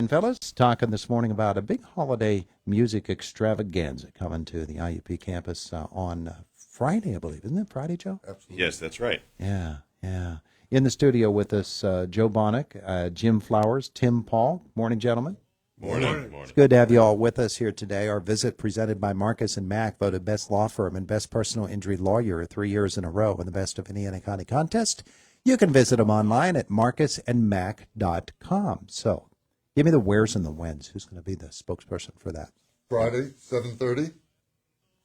And fellas, talking this morning about a big holiday music extravaganza coming to the IUP campus on Friday, I believe. Isn't it Friday, Joe? Absolutely. Yes, that's right. Yeah, yeah. In the studio with us, Joe Baunoch, Jim Flowers, Tim Paul. Morning, gentlemen. Morning. It's good to have you all with us here today. Our visit presented by Marcus and Mack, voted best law firm and best personal injury lawyer 3 years in a row in the Best of Indiana County contest. You can visit them online at marcusandmack.com. So, give me the wheres and the whens. Who's going to be the spokesperson for that? Friday, 7:30,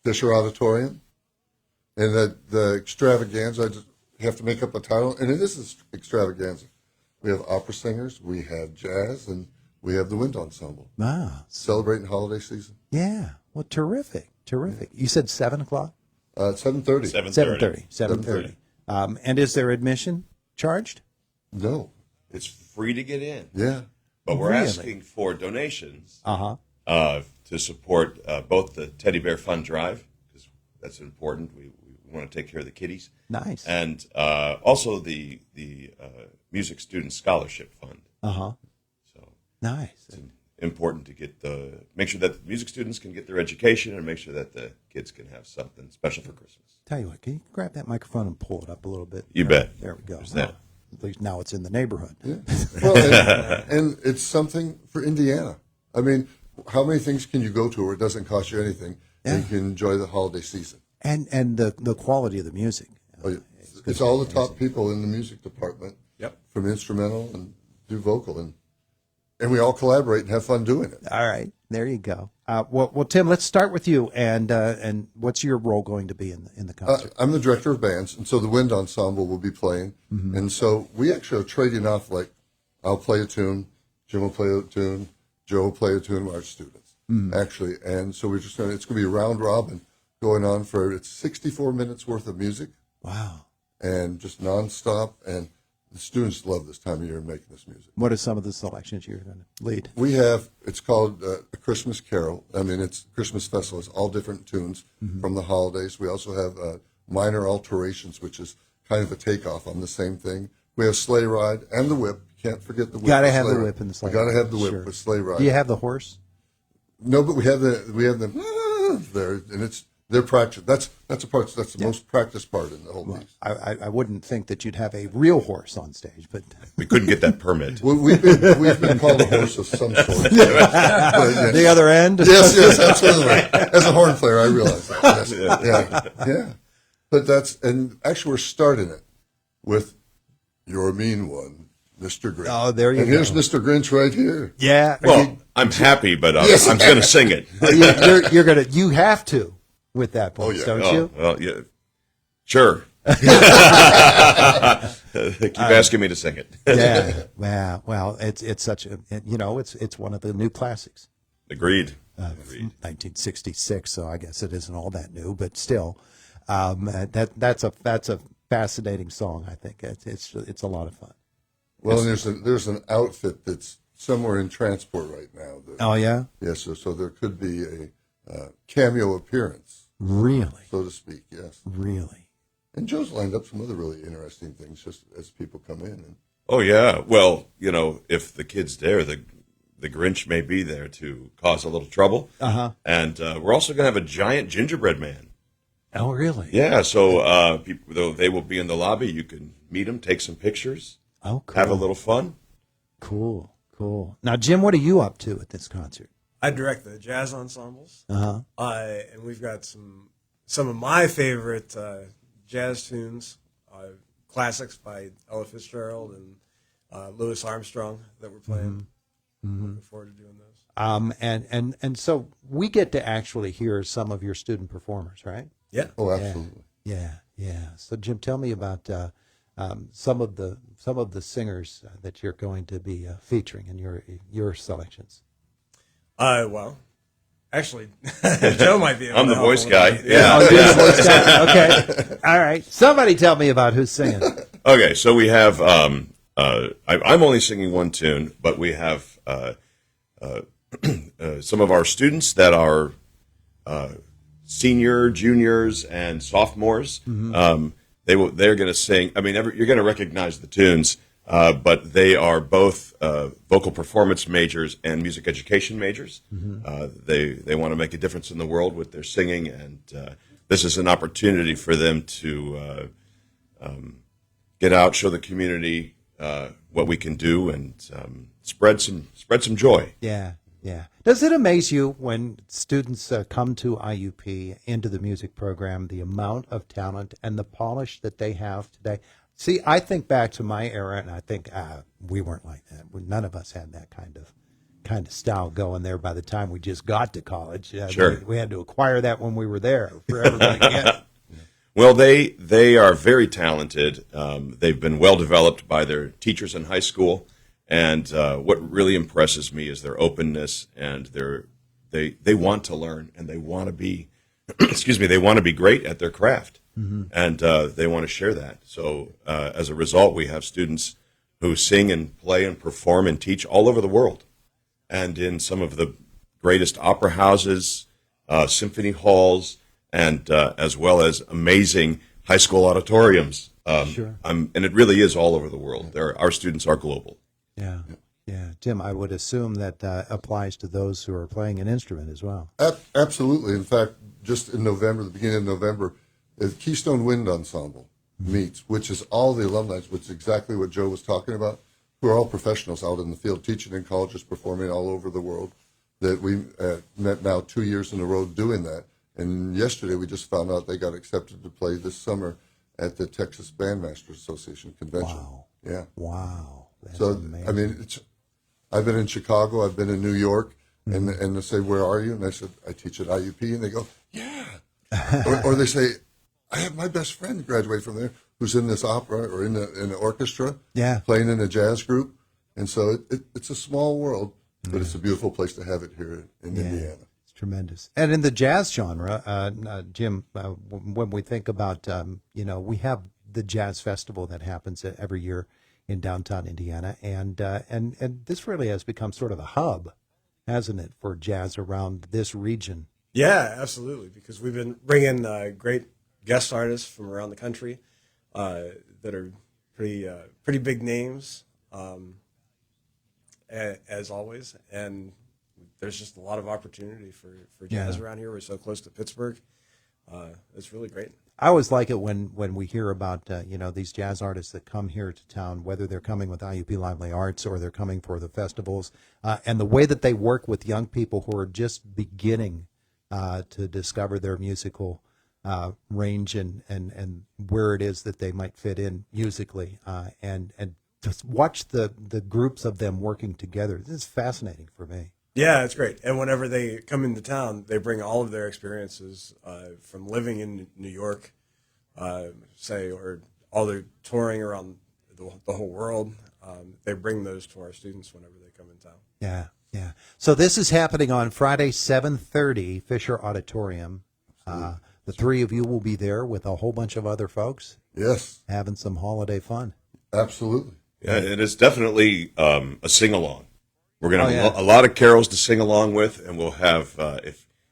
Fisher Auditorium. And the extravaganza, I just have to make up a title, and it is an extravaganza. We have opera singers, we have jazz, and we have the wind ensemble. Wow. Celebrating holiday season. Yeah. Well, terrific. You said 7 o'clock? 7:30. 7:30. 7:30. And is there admission charged? No. It's free to get in. Yeah. But we're Really? asking for donations Uh-huh. to support both the Teddy Bear Fund Drive, because that's important. We want to take care of the kiddies. Nice. And also the Music Student Scholarship Fund. Uh-huh. So Nice. it's important to make sure that the music students can get their education and make sure that the kids can have something special for Christmas. Tell you what, can you grab that microphone and pull it up a little bit? You bet. There we go. There's that. At least now it's in the neighborhood. Yeah. Well, and it's something for Indiana. I mean, how many things can you go to where it doesn't cost you anything and you can enjoy the holiday season? And the quality of the music. It's all the top people in the music department. Yep. From instrumental and do vocal, and we all collaborate and have fun doing it. All right, there you go. Well, Tim, let's start with you. And what's your role going to be in the concert? I'm the director of bands, and so the wind ensemble will be playing. Mm-hmm. And so we actually are trading off, like, I'll play a tune, Jim will play a tune, Joe will play a tune, our students, actually. And so it's going to be a round robin going on it's 64 minutes worth of music. Wow. And just nonstop. And the students love this time of year making this music. What are some of the selections you're going to lead? It's called A Christmas Carol. I mean, it's Christmas festival. It's all different tunes from the holidays. We also have Minor Alterations, which is kind of a takeoff on the same thing. We have Sleigh Ride and the Whip. Can't forget the whip. Got to have the whip in the sleigh ride. Got to have the whip Sure. with Sleigh Ride. Do you have the horse? No, but we have the there, and it's their practice. That's the most practiced part in the whole piece. I wouldn't think that you'd have a real horse on stage, but We couldn't get that permit. Well, we've been called a horse of some sort. But, yes. the other end. Yes, absolutely. As a horn player, I realize that. Yes. Yeah. But and actually we're starting it with You're a Mean One, Mr. Grinch. Oh, there you and go. Here's Mr. Grinch right here. Yeah. Well, I'm happy, but I'm going to sing it. You have to with that voice, don't you? Well, yeah. Sure. Keep asking me to sing it. Yeah. Well, it's such a it's one of the new classics. Agreed. 1966, so I guess it isn't all that new, but still, that's a fascinating song. I think it's a lot of fun. Well, and there's an outfit that's somewhere in transport right now. Oh yeah. Yes, so there could be a cameo appearance. Really? So to speak, yes. Really? And Joe's lined up some other really interesting things just as people come in. And Oh, yeah. Well, if the kid's there, the Grinch may be there to cause a little trouble. Uh-huh. And we're also going to have a giant gingerbread man. Oh, really? Yeah, so they will be in the lobby. You can meet them, take some pictures, Oh, cool. have a little fun. Cool. Now, Jim, what are you up to at this concert? I direct the jazz ensembles, Uh-huh. and we've got some of my favorite jazz tunes, classics by Ella Fitzgerald and Louis Armstrong that we're playing. Looking forward to doing those. And so we get to actually hear some of your student performers, right? Yeah. oh, absolutely. Yeah. So, Jim, tell me about some of the singers that you're going to be featuring in your selections. Well, actually, Joe might be able I'm to the help voice a guy. little bit. Yeah. Oh, you're the voice guy. Okay. All right. Somebody tell me about who's singing. Okay, so we have I'm only singing one tune, but we have some of our students that are senior, juniors, and sophomores. They're going to sing. I mean, you're going to recognize the tunes. but they are both vocal performance majors and music education majors. They want to make a difference in the world with their singing, and this is an opportunity for them to get out, show the community what we can do, and spread some joy. Yeah, yeah. Does it amaze you when students come to IUP into the music program, the amount of talent and the polish that they have today? See, I think back to my era, and I think we weren't like that. None of us had that kind of style going there by the time we just got to college. Sure. We had to acquire that when we were there for everybody to get it. Well, they are very talented. They've been well developed by their teachers in high school, and what really impresses me is their openness, and they want to learn, and they want to be they want to be great at their craft, and they want to share that. So as a result, we have students who sing and play and perform and teach all over the world, and in some of the greatest opera houses, symphony halls, and as well as amazing high school auditoriums. Sure. And it really is all over the world. Our students are global. Yeah, yeah. Tim, I would assume that applies to those who are playing an instrument as well. Absolutely. In fact, just in November, the beginning of November, the Keystone Wind Ensemble meets, which is all the alumni, which is exactly what Joe was talking about, who are all professionals out in the field, teaching in colleges, performing all over the world, that we met now 2 years in a row doing that. And yesterday we just found out they got accepted to play this summer at the Texas Bandmasters Association convention. Wow. Yeah. Wow. That's So, amazing. I mean, I've been in Chicago, I've been in New York, and they say, "Where are you?" And I said, "I teach at IUP." And they go, "Yeah." or they say, "I have my best friend graduate from there who's in this opera or in the orchestra, Yeah. playing in a jazz group." And so it's a small world, but it's a beautiful place to have it here in Indiana. It's tremendous. And in the jazz genre, Jim, when we think about, we have the jazz festival that happens every year in downtown Indiana, and this really has become sort of a hub, hasn't it, for jazz around this region? Yeah, absolutely. Because we've been bringing great guest artists from around the country that are pretty big names, as always. And there's just a lot of opportunity for jazz around here. We're so close to Pittsburgh. It's really great. I always like it when we hear about these jazz artists that come here to town, whether they're coming with IUP Lively Arts or they're coming for the festivals, and the way that they work with young people who are just beginning to discover their musical range and where it is that they might fit in musically, and just watch the groups of them working together. This is fascinating for me. Yeah, it's great. And whenever they come into town, they bring all of their experiences from living in New York, or all their touring around the whole world. They bring those to our students whenever they come in town. Yeah, yeah. So this is happening on Friday, 7:30, Fisher Auditorium. The three of you will be there with a whole bunch of other folks Yes, having some holiday fun. absolutely. Yeah, it is definitely a sing-along. We're going to have yeah. a lot of carols to sing along with, and we'll have,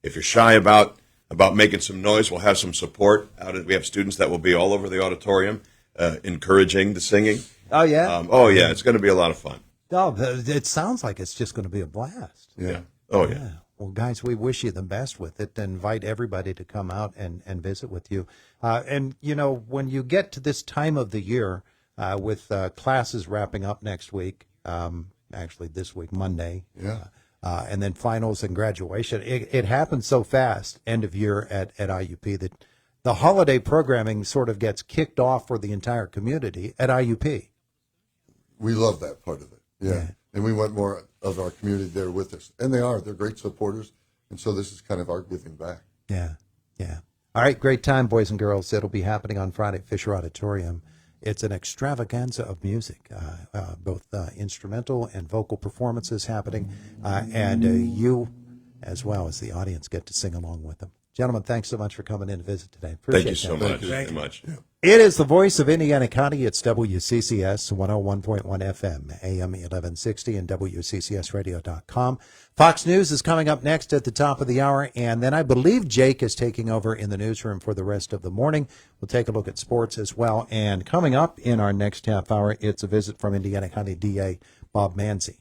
if you're shy about making some noise, we'll have some support. We have students that will be all over the auditorium encouraging the singing. Oh, yeah? It's going to be a lot of fun. Oh, it sounds like it's just going to be a blast. Yeah. Oh, yeah. Yeah. Well, guys, we wish you the best with it. Invite everybody to come out and visit with you. And, when you get to this time of the year with classes wrapping up next week, actually this week, Monday, Yeah. and then finals and graduation, it happens so fast, end of year at IUP, that the holiday programming sort of gets kicked off for the entire community at IUP. We love that part of it. Yeah. And we want more of our community there with us. And they're great supporters. And so this is kind of our giving back. Yeah, yeah. All right, great time, boys and girls. It'll be happening on Friday at Fisher Auditorium. It's an extravaganza of music, both instrumental and vocal performances happening, and you, as well as the audience, get to sing along with them. Gentlemen, thanks so much for coming in to visit today. Appreciate Thank you so that. much. Thank you. Very much. It is the voice of Indiana County. It's WCCS 101.1 FM, AM 1160, and WCCSradio.com. Fox News is coming up next at the top of the hour, and then I believe Jake is taking over in the newsroom for the rest of the morning. We'll take a look at sports as well. And coming up in our next half hour, it's a visit from Indiana County DA Bob Manzi.